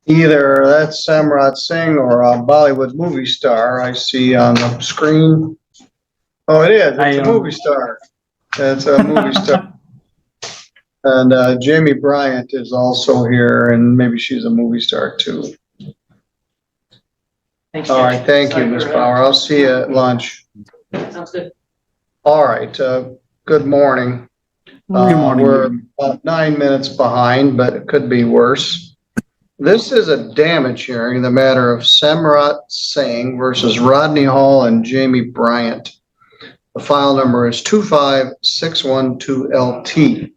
Either that's Samrat Singh or a Bollywood movie star I see on the screen. Oh, it is. It's a movie star. It's a movie star. And Jamie Bryant is also here, and maybe she's a movie star too. Thanks, All right, thank you, Ms. Power. I'll see you at lunch. Sounds good. All right, good morning. Good morning. We're about 9 minutes behind, but it could be worse. This is a damage hearing, the matter of Samrat Singh versus Rodney Hall and Jamie Bryant. The file number is 25612LT.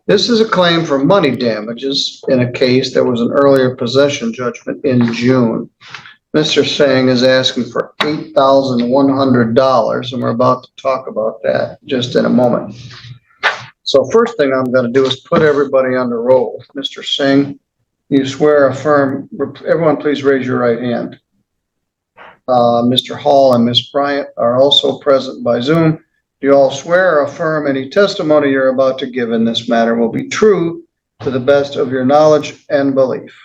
This is a claim for money damages in a case that was an earlier possession judgment in June. Mr. Singh is asking for $8,100, and we're about to talk about that just in a moment. So first thing I'm going to do is put everybody on the roll. Mr. Singh, you swear affirm, everyone please raise your right hand. Mr. Hall and Ms. Bryant are also present by Zoom. Do you all swear or affirm any testimony you're about to give in this matter will be true to the best of your knowledge and belief?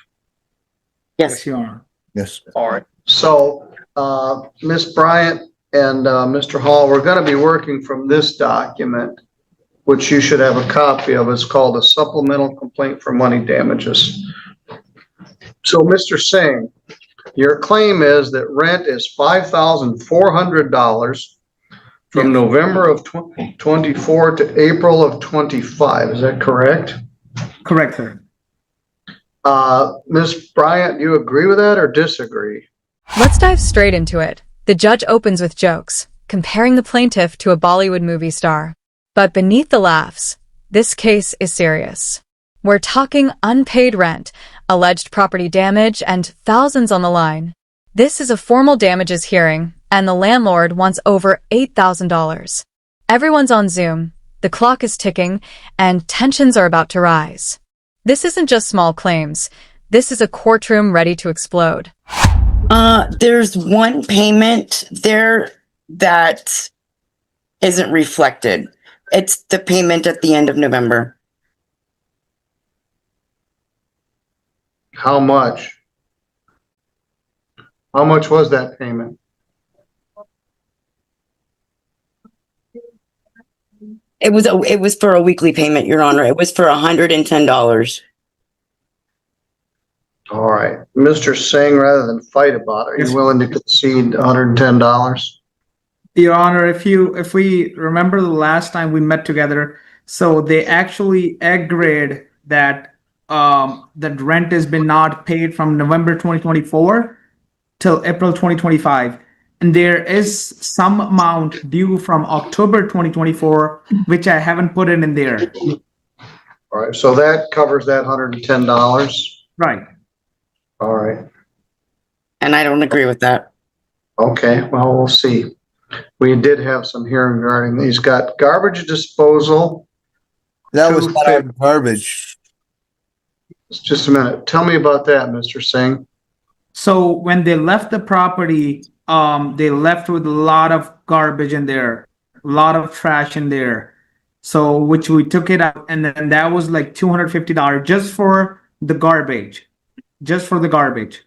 Yes, Your Honor. Yes. All right. So, Ms. Bryant and Mr. Hall, we're going to be working from this document, which you should have a copy of. It's called a supplemental complaint for money damages. So, Mr. Singh, your claim is that rent is $5,400 from November of 24 to April of 25. Is that correct? Correct, sir. Ms. Bryant, do you agree with that or disagree? Let's dive straight into it. The judge opens with jokes, comparing the plaintiff to a Bollywood movie star. But beneath the laughs, this case is serious. We're talking unpaid rent, alleged property damage, and thousands on the line. This is a formal damages hearing, and the landlord wants over $8,000. Everyone's on Zoom, the clock is ticking, and tensions are about to rise. This isn't just small claims. This is a courtroom ready to explode. There's one payment there that isn't reflected. It's the payment at the end of November. How much? How much was that payment? It was for a weekly payment, Your Honor. It was for $110. All right. Mr. Singh, rather than fight about it, are you willing to concede $110? Your Honor, if we remember the last time we met together, so they actually agreed that that rent has been not paid from November 2024 till April 2025. And there is some amount due from October 2024, which I haven't put it in there. All right. So that covers that $110. Right. All right. And I don't agree with that. Okay. Well, we'll see. We did have some hearing regarding these. Got garbage disposal. That was not our garbage. Just a minute. Tell me about that, Mr. Singh. So when they left the property, they left with a lot of garbage in there, a lot of trash in there. So which we took it out, and then that was like $250 just for the garbage, just for the garbage.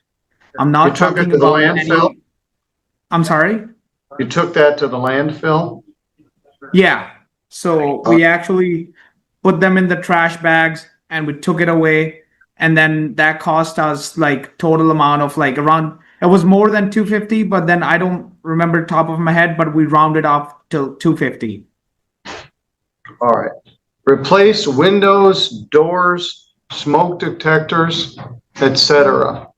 I'm not talking about any. I'm sorry. You took that to the landfill? Yeah. So we actually put them in the trash bags and we took it away. And then that cost us like total amount of like around, it was more than 250, but then I don't remember top of my head, but we rounded off till 250. All right. Replace windows, doors, smoke detectors, etc.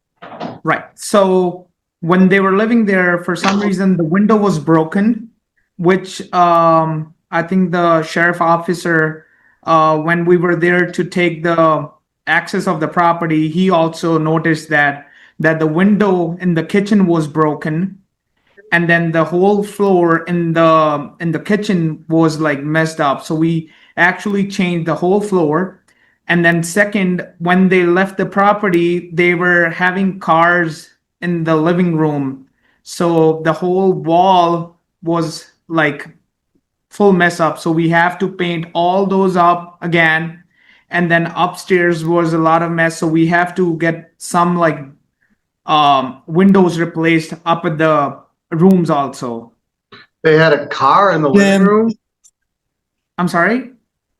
Right. So when they were living there, for some reason, the window was broken, which I think the sheriff officer, when we were there to take the access of the property, he also noticed that the window in the kitchen was broken, and then the whole floor in the kitchen was like messed up. So we actually changed the whole floor. And then second, when they left the property, they were having cars in the living room. So the whole wall was like full mess up. So we have to paint all those up again. and then upstairs was a lot of mess. So we have to get some like windows replaced up at the rooms also. They had a car in the living Jim. room? I'm sorry?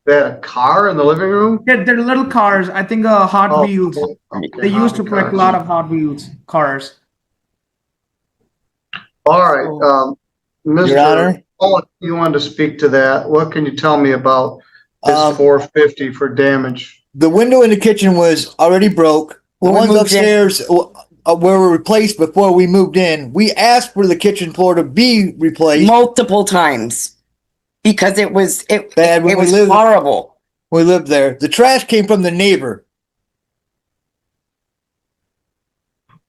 They had a car in the living room? They're little cars. I think Hot Oh, Wheels. okay, They used to collect a cars. lot of Hot Wheels cars. All right, So- Your Honor? Mr. Paul, you wanted to speak to that. What can you tell me about this Um, $450 for damage? The window in the kitchen was already broke. The When we ones moved in. upstairs were replaced before we moved in. We asked for the kitchen floor to be replaced. Multiple times. Because it was Bad when it we was lived- horrible. We lived there. The trash came from the neighbor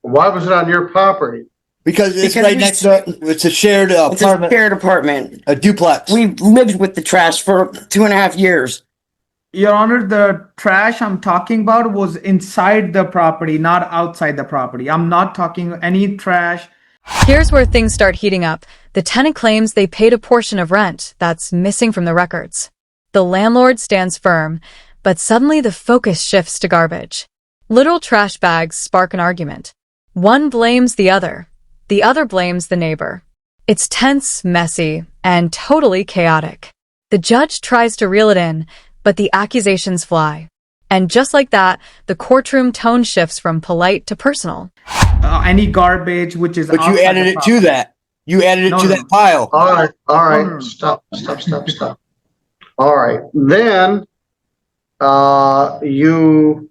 Why was it on your property? because it's Because right we- next to it's a shared It's a apartment, shared apartment. a duplex. We lived with the trash for 2.5 years. Your Honor, the trash I'm talking about was inside the property, not outside the property. I'm not talking any trash. Here's where things start heating up. The tenant claims they paid a portion of rent that's missing from the records. The landlord stands firm, but suddenly the focus shifts to garbage. Literal trash bags spark an argument. One blames the other blames the neighbor. It's tense, messy, and totally chaotic. The judge tries to reel it in, but the accusations fly. And just like that, the courtroom tone shifts from polite to personal. Any garbage which is But you outside added the it property. to that. You added it No, to no, that no. pile. All right, no. stop. All right, then, you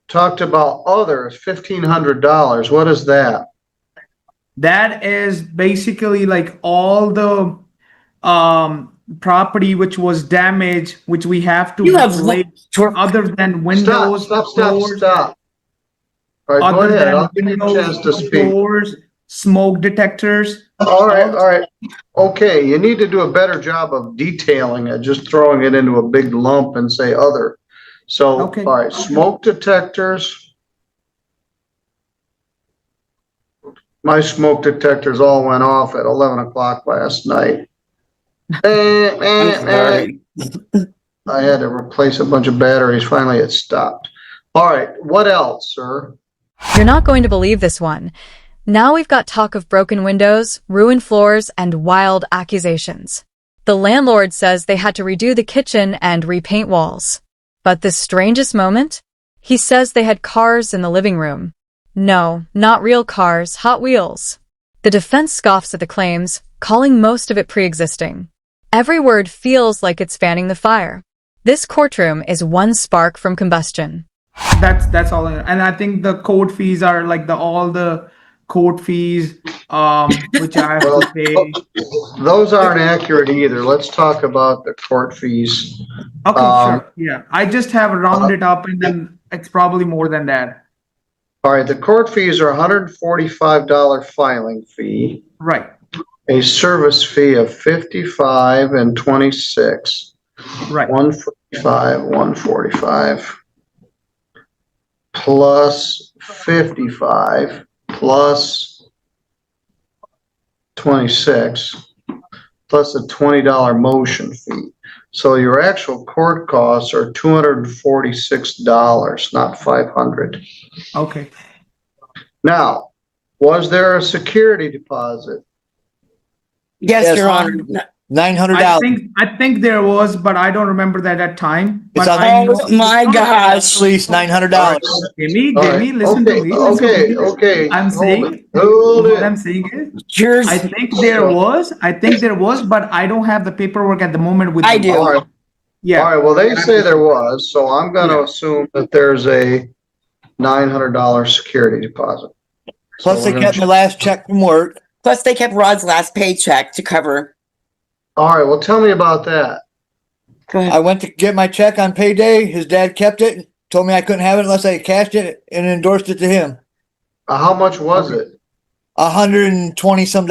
talked about others, $1,500. What is that? That is basically like all the property which was damaged, which we have to You have replace other than windows, Stop. floors, All right, go other ahead. than I'll give you a windows, chance to speak. doors, smoke detectors. All right. Okay, you need to do a better job of detailing it, just throwing it into a big lump and say other. So, Okay. all right, smoke detectors. My smoke detectors all went off at 11 o'clock last night. I'm sorry. I had to replace a bunch of batteries. Finally, it stopped. All right, what else, sir? You're not going to believe this one. Now we've got talk of broken windows, ruined floors, and wild accusations. The landlord says they had to redo the kitchen and repaint walls. But the strangest moment? He says they had cars in the living room. No, not real cars, Hot Wheels. The defense scoffs at the claims, calling most of it pre-existing. Every word feels like it's fanning the fire. This courtroom is one spark from combustion. That's all. And I think the court fees are like all the court fees, which I have to pay. Those aren't accurate either. Let's talk about the court fees. Okay, Um, sure. Yeah, I just have rounded up, and then it's probably more than that. All right, the court fees are $145 filing fee, Right, a service fee of 55 and 26. right. 145 plus 55 plus 26 plus a $20 motion fee. So your actual court costs are $246, not 500. Okay. Now, was there a security deposit? Yes, Your Honor. $900. I think there was, but I don't remember that at time. It's But on- I know. Oh my gosh. At least $900. Jamie, listen to me. Listen to me. Okay. I'm saying, Hold what I'm it. saying is, Yours, I think there was, but I don't have the paperwork at the moment with I me. do. All right, Yeah. all right, well, they say there was, so I'm gonna Yeah. assume that there's a $900 security deposit. Plus, So they we're gonna kept my last check from work. plus they kept Rod's last paycheck to cover. All right, well, tell me about that. Go ahead. I went to get my check on payday. His dad kept it, and told me I couldn't have it unless I cashed it and endorsed it to him. How much was it? $120 some.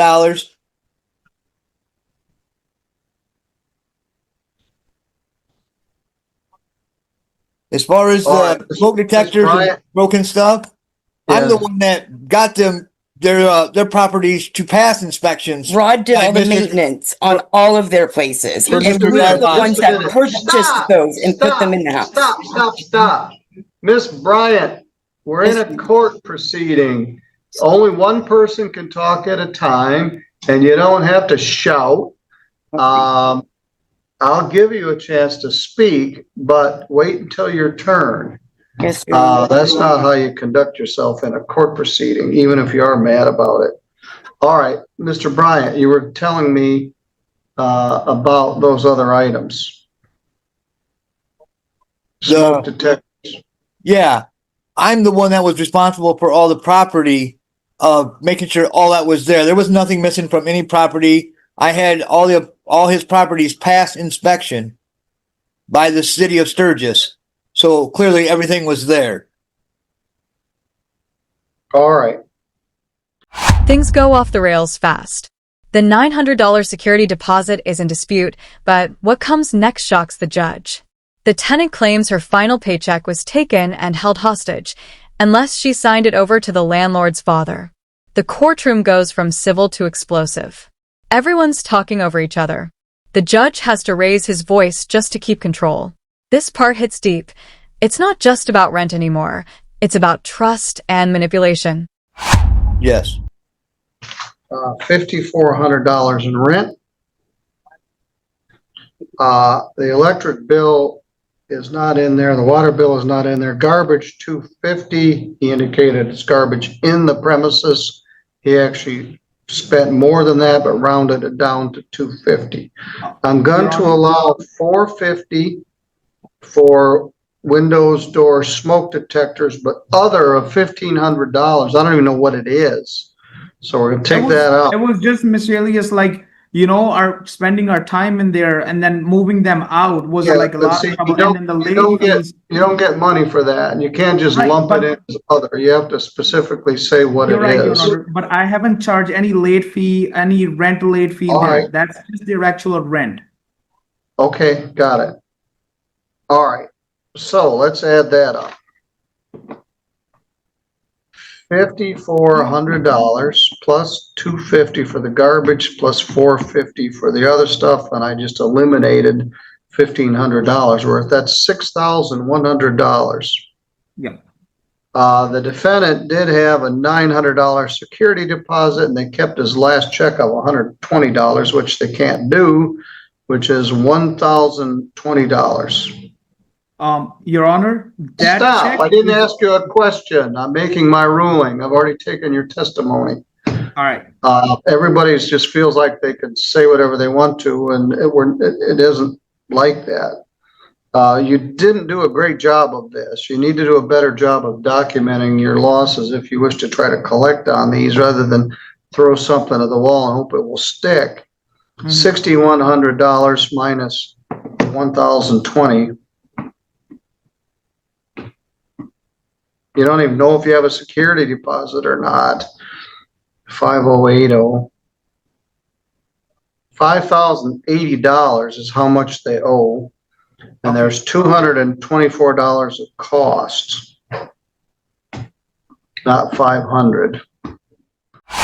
As far as All right, the smoke detectors Brian- and broken stuff, I'm the Yeah. one that got them their properties to pass inspections. Rod did all the Mr. maintenance on all of their places. Just And a we are minute, the just ones a that minute. purchased Stop, those and put them stop, in the house. Stop. Miss Bryant, we're in a court proceeding. Only one person can talk at a time, and you don't have to shout. I'll give you a chance to speak, but wait until your turn. Yes, That's not how you conduct yourself in a court proceeding, even if you are mad about it. All right, Mr. Bryant, you were telling me about those other items. Smoke detectors. Yeah, I'm the one that was responsible for all the property, making sure all that was there. There was nothing missing from any property. I had all his properties pass inspection by the city of Sturgis. So clearly everything was there. All right. Things go off the rails fast. The $900 security deposit is in dispute, but what comes next shocks the judge. The tenant claims her final paycheck was taken and held hostage, unless she signed it over to the landlord's father. The courtroom goes from civil to explosive. Everyone's talking over each other. The judge has to raise his voice just to keep control. This part hits deep. It's not just about rent anymore. It's about trust and manipulation. Yes. $5,400 in rent. The electric bill is not in there. The water bill is not in there. Garbage, $250. He indicated it's garbage in the premises. He actually spent more than that, but rounded it down to $250. I'm going to allow $450 for windows, doors, smoke detectors, but other of $1,500. I don't even know what it is. So we're gonna take that out. It was just miscellaneous, like, spending our time in there and then moving them out was like a but lot see, of trouble. And then the late fees. You don't get money for that, and you can't just Right, lump but- it in as other. You have to specifically say what You're it right, Your is. Honor, but I haven't charged any late fee, any rent late fee All there. right. That's just their actual rent. Okay, got it. All right, so let's add that up. $5,400 plus $250 for the garbage plus $450 for the other stuff, and I just eliminated $1,500 worth. That's $6,100. Yeah. The defendant did have a $900 security deposit, and they kept his last check of $120, which they can't do, which is $1,020. Your Honor, that Stop, check. I didn't ask you a question. I'm making my ruling. I've already taken your testimony. All right. Everybody just feels like they can say whatever they want to, and it isn't like that. You didn't do a great job of this. You need to do a better job of documenting your losses if you wish to try to collect on these rather than throw something at the wall and hope it will stick. $6,100 minus 1,020. You don't even know if you have a security deposit or not. 5080. $5,080 is how much they owe. And there's $224 of costs. Not 500.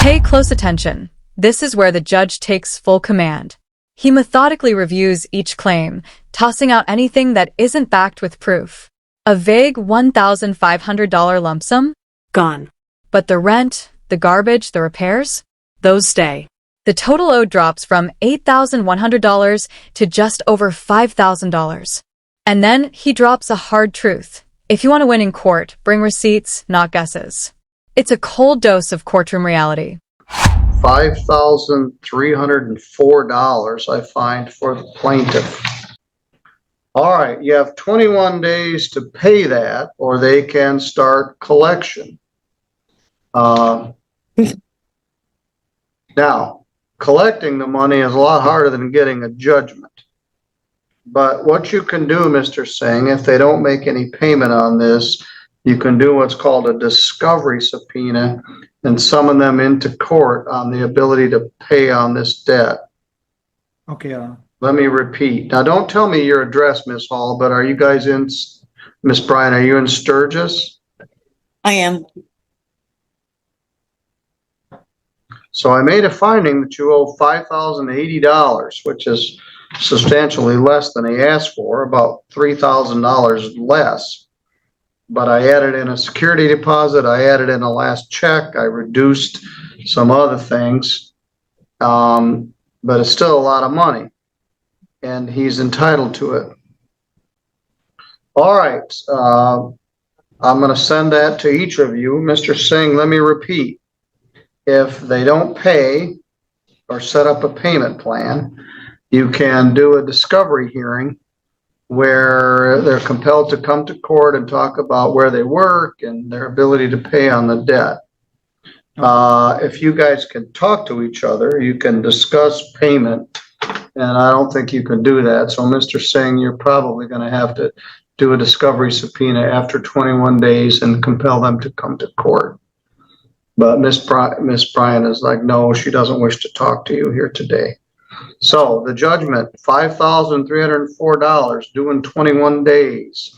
Pay close attention. This is where the judge takes full command. He methodically reviews each claim, tossing out anything that isn't backed with proof. A vague $1,500 lump sum? Gone. But the rent, the garbage, the repairs? Those stay. The total owed drops from $8,100 to just over $5,000. And then he drops a hard truth. If you want to win in court, bring receipts, not guesses. It's a cold dose of courtroom reality. $5,304 I find for the plaintiff. All right, you have 21 days to pay that, or they can start collection. Now, collecting the money is a lot harder than getting a judgment. But what you can do, Mr. Singh, if they don't make any payment on this, you can do what's called a discovery subpoena and summon them into court on the ability to pay on this debt. Okay. Let me repeat. Now, don't tell me your address, Miss Hall, but are you guys in, Miss Bryan, are you in Sturgis? I am. So I made a finding that you owe $5,080, which is substantially less than he asked for, about $3,000 less. But I added in a security deposit, I added in a last check, I reduced some other things. But it's still a lot of money, and he's entitled to it. All right, I'm going to send that to each of you. Mr. Singh, let me repeat. If they don't pay or set up a payment plan, you can do a discovery hearing where they're compelled to come to court and talk about where they work and their ability to pay on the debt. If you guys can talk to each other, you can discuss payment, and I don't think you can do that. So Mr. Singh, you're probably going to have to do a discovery subpoena after 21 days and compel them to come to court. But Miss Bryan is like, no, she doesn't wish to talk to you here today. So the judgment, $5,304 due in 21 days.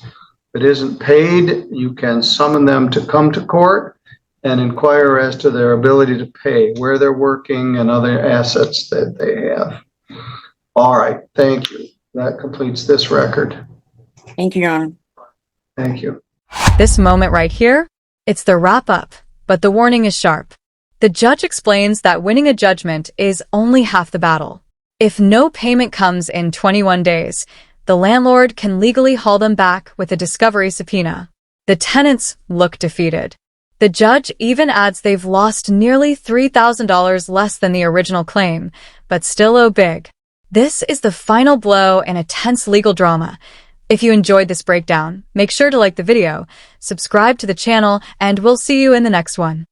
If it isn't paid, you can summon them to come to court and inquire as to their ability to pay, where they're working, and other assets that they have. All right, thank you. That completes this record. Thank you, Your Honor. Thank you. This moment right here, it's the wrap up, but the warning is sharp. The judge explains that winning a judgment is only half the battle. If no payment comes in 21 days, the landlord can legally haul them back with a discovery subpoena. The tenants look defeated. The judge even adds they've lost nearly $3,000 less than the original claim, but still owe big. This is the final blow in a tense legal drama. If you enjoyed this breakdown, make sure to like the video, subscribe to the channel, and we'll see you in the next one.